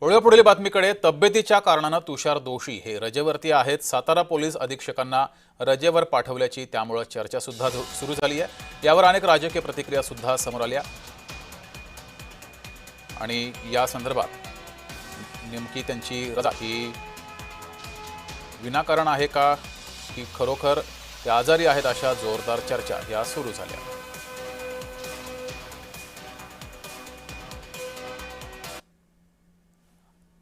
वळूया पुढील बातमीकडे। तब्येतीच्या कारणानं तुषार दोशी हे रजेवरती आहेत। सातारा पोलीस अधीक्षकांना रजेवर पाठवल्याची त्यामुळे चर्चा सुद्धा सुरू झाली आहे। यावर अनेक राजकीय प्रतिक्रिया सुद्धा समोर आल्या आणि या संदर्भात नेमकी त्यांची रजा ही विनाकारण आहे का की खरोखर ते आजारी आहेत, अशा जोरदार चर्चा या सुरू झाल्या।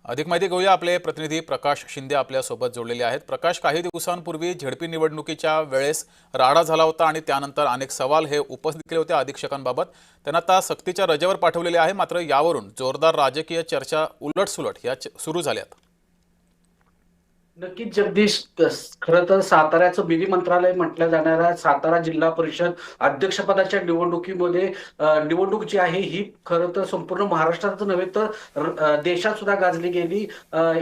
अधिक माहिती घेऊया, आपले प्रतिनिधी प्रकाश शिंदे आपल्या सोबत जोडलेले आहेत। प्रकाश, काही दिवसांपूर्वी झेडपी निवडणुकीच्या वेळेस राडा झाला होता आणि त्यानंतर अनेक सवाल हे उपस्थित केले होते अधीक्षकांबाबत। त्यांना आता सक्तीच्या रजेवर पाठवलेले आहे, मात्र यावरून जोरदार राजकीय चर्चा उलटसुलट या सुरू झाल्यात। नक्कीच जगदीश, खरं तर साताऱ्याचं मिनी मंत्रालय म्हटल्या जाणाऱ्या सातारा जिल्हा परिषद अध्यक्षपदाच्या निवडणुकीमध्ये निवडणूक जी आहे ही खरं तर संपूर्ण महाराष्ट्रात नव्हे तर देशात सुद्धा गाजली गेली।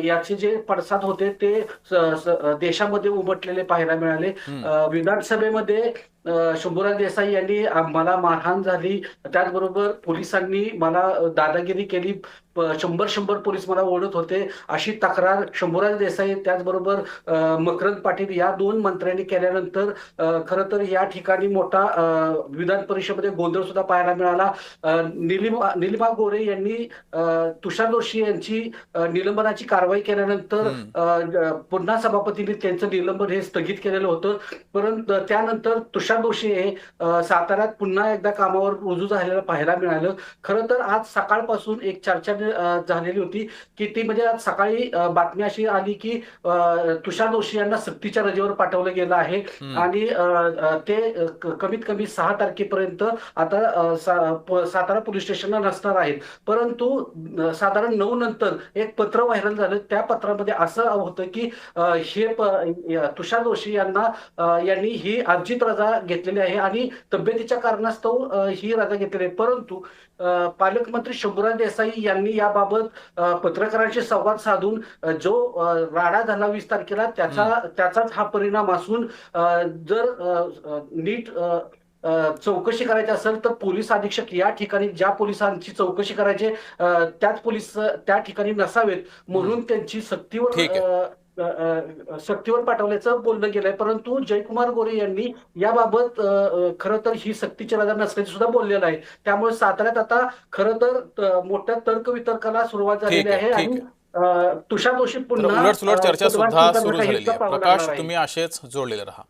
याचे जे पडसाद होते ते देशामध्ये उमटलेले पाहायला मिळाले। विधानसभेमध्ये शंभूराज देसाई यांनी मला मारहाण झाली, त्याचबरोबर पोलिसांनी मला दादागिरी केली, 100 पोलीस मला ओढत होते, अशी तक्रार शंभूराज देसाई त्याचबरोबर मकरंद पाटील या दोन मंत्र्यांनी केल्यानंतर खरं तर या ठिकाणी मोठा विधान परिषदेमध्ये गोंधळ सुद्धा पाहायला मिळाला। निलिमा गोरे यांनी तुषार दोशी यांची निलंबनाची कारवाई केल्यानंतर पुन्हा सभापतींनी त्यांचं निलंबन हे स्थगित केलेलं होतं। परंतु त्यानंतर तुषार दोशी हे साताऱ्यात पुन्हा एकदा कामावर रुजू झालेलं पाहायला मिळालं। खरं तर आज सकाळपासून एक चर्चा झालेली होती की ती म्हणजे आज सकाळी बातमी अशी आली की तुषार दोशी यांना सक्तीच्या रजेवर पाठवलं गेलं आहे आणि ते कमीत कमी 6 तारखेपर्यंत आता सातारा पोलीस स्टेशनला नसणार आहेत। परंतु साधारण 9 नंतर एक पत्र व्हायरल झालं, त्या पत्रामध्ये असं होतं की हे तुषार दोशी यांनी ही अर्जित रजा घेतलेली आहे आणि तब्येतीच्या कारणास्तव ही रजा घेतलेली आहे। परंतु पालकमंत्री शंभूराज देसाई यांनी याबाबत पत्रकारांशी संवाद साधून जो राडा झाला 20 तारखेला त्याचाच हा परिणाम असून जर नीट चौकशी करायची असेल तर पोलीस अधीक्षक या ठिकाणी ज्या पोलिसांची चौकशी करायची त्याच पोलीस त्या ठिकाणी नसावेत म्हणून त्यांची सक्तीवर पाठवल्याचं बोललं गेलंय। परंतु जयकुमार गोरे यांनी याबाबत खरं तर ही सक्तीची रजा नसल्याचे सुद्धा बोललेलं आहे। त्यामुळे साताऱ्यात आता खरं तर मोठ्या तर्कवितर्काला सुरुवात झालेली आहे आणि तुषार दोशी पुन्हा उलटसुलट चर्चा सुद्धा सुरू झालेली आहे। प्रकाश, तुम्ही असेच जोडलेले रहा।